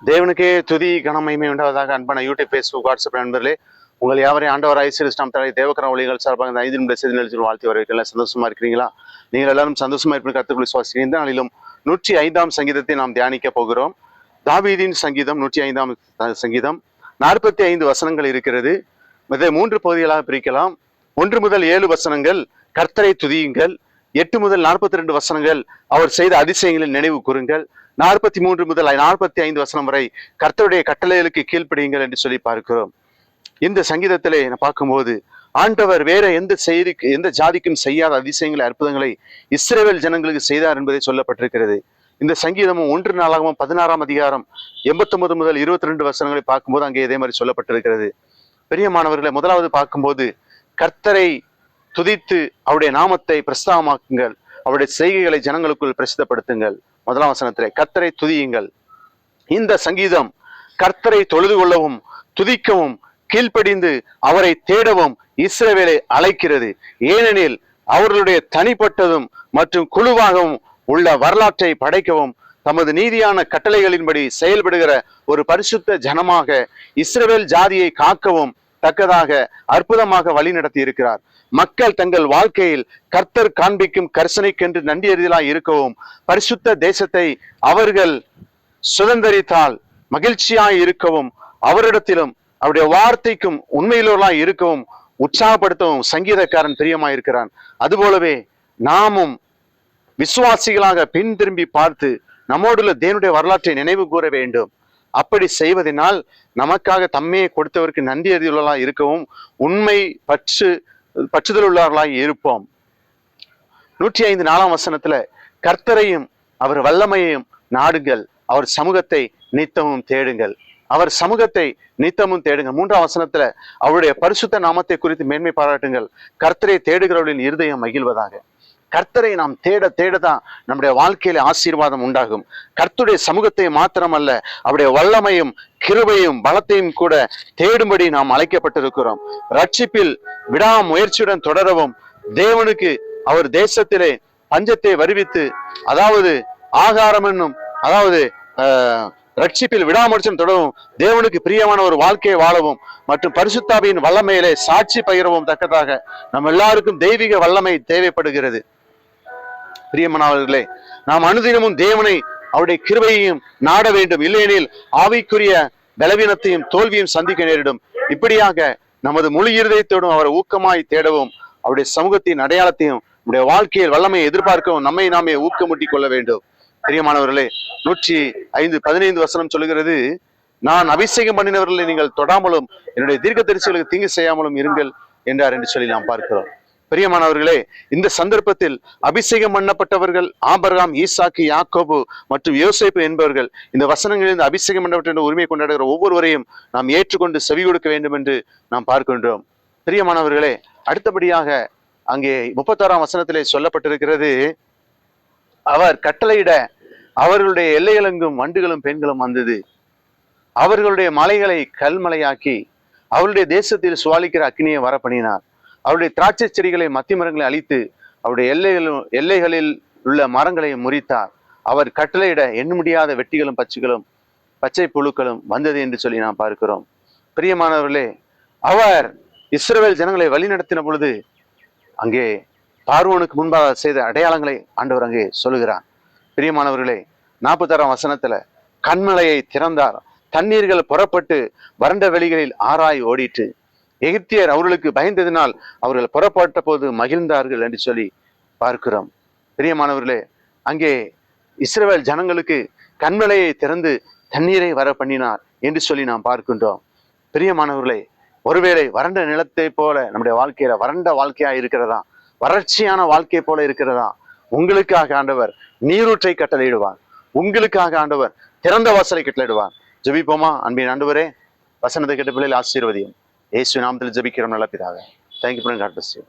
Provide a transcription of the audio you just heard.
தேவனுக்கே துதி கனமகிமை உண்டாவதாக. அன்பான யூடியூப், ஃபேஸ்புக், வாட்ஸ்அப் நண்பர்களே, உங்கள் யாவரையும் ஆண்டவர் ஐஸ்வர்யம் தலை தேவக்கரம் ஒளிகள் சார்பாக இந்த 5 நிமிட செய்தி நிகழ்ச்சியில் வாழ்த்தி வரவேற்கல. சந்தோஷமா இருக்கிறீங்களா? நீங்கள் எல்லாரும் சந்தோஷமா இருப்பது கர்த்தருக்குள் விசுவாசிக்கிறேன். இந்த நாளிலும் 105ஆம் சங்கீதத்தை நாம் தியானிக்க போகிறோம். தாவீதின் சங்கீதம் 105ஆம் சங்கீதம். 45 வசனங்கள் இருக்கிறது. இதை 3 பகுதிகளாக பிரிக்கலாம். 1 முதல் 7 வசனங்கள் கர்த்தரை துதியுங்கள். 8 முதல் 42 வசனங்கள் அவர் செய்த அதிசயங்களில் நினைவு கூறுங்கள். 43 முதல் 45 வசனம் வரை கர்த்தருடைய கட்டளைகளுக்கு கீழ்ப்படியுங்கள் என்று சொல்லி பார்க்கிறோம். இந்த சங்கீதத்திலே பார்க்கும்போது ஆண்டவர் வேற எந்த ஜாதிக்கும் செய்யாத அதிசயங்களை, அற்புதங்களை இஸ்ரவேல் ஜனங்களுக்கு செய்தார் என்பதை சொல்லப்பட்டிருக்கிறது. இந்த சங்கீதமும் 1 நாளாகமம் 16ஆம் அதிகாரம் 89 முதல் 22 வசனங்களை பார்க்கும்போது அங்கே இதே மாதிரி சொல்லப்பட்டிருக்கிறது. பிரியமானவர்களை, முதலாவது பார்க்கும்போது கர்த்தரை துதித்து அவருடைய நாமத்தை பிரஸ்தாபமாக்குங்கள், அவருடைய செய்கைகளை ஜனங்களுக்குள் பிரசித்தப்படுத்துங்கள். முதலாம் வசனத்திலே கர்த்தரை துதியுங்கள். இந்த சங்கீதம் கர்த்தரை தொழுது கொள்ளவும் துதிக்கவும் கீழ்ப்படிந்து அவரை தேடவும் இஸ்ரவேலை அழைக்கிறது. ஏனெனில் அவர்களுடைய தனிப்பட்டதும் மற்றும் குழுவாகவும் உள்ள வரலாற்றை படைக்கவும் தமது நீதியான கட்டளைகளின்படி செயல்படுகிற ஒரு பரிசுத்த ஜனமாக இஸ்ரவேல் ஜாதியை காக்கவும் தக்கதாக அற்புதமாக வழி நடத்தி இருக்கிறார். மக்கள் தங்கள் வாழ்க்கையில் கர்த்தர் காண்பிக்கும் கரிசனைக்கென்று நன்றியறிதலாய் இருக்கவும், பரிசுத்த தேசத்தை அவர்கள் சுதந்திரித்தால் மகிழ்ச்சியாய் இருக்கவும், அவரிடத்திலும் அவருடைய வார்த்தைக்கும் உண்மையிலோர்களாய் இருக்கவும் உற்சாகப்படுத்தவும் சங்கீதக்காரன் பிரியமாய் இருக்கிறான். அதுபோலவே நாமும் விசுவாசிகளாக பின் திரும்பி பார்த்து நம்மோடுள்ள தேவனுடைய வரலாற்றை நினைவு கூற வேண்டும். அப்படி செய்வதனால் நமக்காக தம்மையை கொடுத்தவருக்கு நன்றி அறிவுள்ளவர்களாய் இருக்கவும், உண்மை பற்றுதல் உள்ளவர்களாய் இருப்போம். 105 4ஆம் வசனத்துல கர்த்தரையும் அவர் வல்லமையையும் நாடுங்கள், அவர் சமூகத்தை நித்தமும் தேடுங்கள். அவர் சமூகத்தை நித்தமும் தேடுங்கள். 3ஆம் வசனத்துல அவருடைய பரிசுத்த நாமத்தை குறித்து மேன்மை பாராட்டுங்கள், கர்த்தரை தேடுகிறவர்களின் இருதயம் மகிழ்வதாக. கர்த்தரை நாம் தேட தேடதான் நம்முடைய வாழ்க்கையில ஆசீர்வாதம் உண்டாகும். கர்த்தருடைய சமூகத்தை மாத்திரமல்ல, அவருடைய வல்லமையும் கிருபையும் பலத்தையும் கூட தேடும்படி நாம் அழைக்கப்பட்டிருக்கிறோம். ரட்சிப்பில் விடாமுயற்சியுடன் தொடரவும், தேவனுக்கு அவர் தேசத்திலே பஞ்சத்தை வருவித்து, அதாவது ஆகாரம் என்னும் ரட்சிப்பில் விடாமுயற்சியுடன் தொடரவும், தேவனுக்கு பிரியமான ஒரு வாழ்க்கையை வாழவும் மற்றும் பரிசுத்தாவியின் வல்லமையிலே சாட்சி பகிரவும் தக்கதாக நம்ம எல்லாருக்கும் தெய்வீக வல்லமை தேவைப்படுகிறது. பிரியமானவர்களே, நாம் அனுதினமும் தேவனை அவருடைய கிருபையையும் நாட வேண்டும். இல்லையெனில் ஆவிக்குரிய பலவீனத்தையும் தோல்வியும் சந்திக்க நேரிடும். இப்படியாக நமது முழு இருதயத்தோடும் அவரை ஊக்கமாய் தேடவும், அவருடைய சமூகத்தின் அடையாளத்தையும் நம்முடைய வாழ்க்கையில் வல்லமையை எதிர்பார்க்கவும் நம்மை நாமே ஊக்கமூட்டி கொள்ள வேண்டும். பிரியமானவர்களே, 105:15 வசனம் சொல்லுகிறது, நான் அபிஷேகம் பண்ணினவர்களை நீங்கள் தொடாமலும் என்னுடைய தீர்க்க தரிசிகளுக்கு தீங்கு செய்யாமலும் இருங்கள் என்றார் என்று சொல்லி நாம் பார்க்கிறோம். பிரியமானவர்களே, இந்த சந்தர்ப்பத்தில் அபிஷேகம் பண்ணப்பட்டவர்கள் ஆபிரகாம், ஈசாக்கு, யாக்கோபு மற்றும் யோசேப்பு என்பவர்கள் இந்த வசனங்களில் அபிஷேகம் பண்ணப்பட்ட உரிமை கொண்டாடுகிற ஒவ்வொருவரையும் நாம் ஏற்றுக்கொண்டு செவி கொடுக்க வேண்டும் என்று நாம் பார்க்கின்றோம். பிரியமானவர்களே, அடுத்தபடியாக அங்கே 36ஆம் வசனத்திலே சொல்லப்பட்டிருக்கிறது, அவர் கட்டளையிட அவர்களுடைய எல்லைகளெங்கும் வண்டுகளும் பெண்களும் வந்தது, அவர்களுடைய மலைகளை கல்மலையாக்கி அவருடைய தேசத்தில் சுவாலிக்கிற அக்னியை வரப்பண்ணினார், அவருடைய திராட்சை செடிகளை மத்தி மரங்களை அழித்து அவருடைய எல்லைகளில் உள்ள மரங்களை முறித்தார், அவர் கட்டளையிட எண்ண முடியாத வெட்டிகளும் பச்சை புழுக்களும் வந்தது என்று சொல்லி நாம் பார்க்கிறோம். பிரியமானவர்களே, அவர் இஸ்ரவேல் ஜனங்களை வழிநடத்தின பொழுது அங்கே பார்வோனுக்கு முன்பாக செய்த அடையாளங்களை ஆண்டவர் அங்கே சொல்லுகிறார். பிரியமானவர்களே, 46ஆம் வசனத்துல கண்மலையை திறந்தார், தண்ணீர்கள் புறப்பட்டு வறண்ட வெளிகளில் ஆராய் ஓடிட்டு, எகிப்தியர் அவர்களுக்கு பயந்ததினால் அவர்கள் புறப்பட்ட போது மகிழ்ந்தார்கள் என்று சொல்லி பார்க்கிறோம். பிரியமானவர்களே, அங்கே இஸ்ரவேல் ஜனங்களுக்கு கண்மலையை திறந்து தண்ணீரை வர பண்ணினார் என்று சொல்லி நாம் பார்க்கின்றோம். பிரியமானவர்களே, ஒருவேளை வறண்ட நிலத்தை போல நம்முடைய வாழ்க்கையில வறண்ட வாழ்க்கையா இருக்கிறதா, வறட்சியான வாழ்க்கை போல இருக்கிறதா, உங்களுக்காக ஆண்டவர் நீரூற்றை கட்டளையிடுவார், உங்களுக்காக ஆண்டவர் திறந்த வாசலை கட்டளையிடுவார். ஜெபிப்போமா? அன்பின் ஆண்டவரே, வசனத்தை கேட்ட பிள்ளைகள் ஆசீர்வதியும். இயேசு நாமத்தில் ஜெபிக்கிறோம் நல்ல பிதாவே. தேங்க்யூ. God bless you.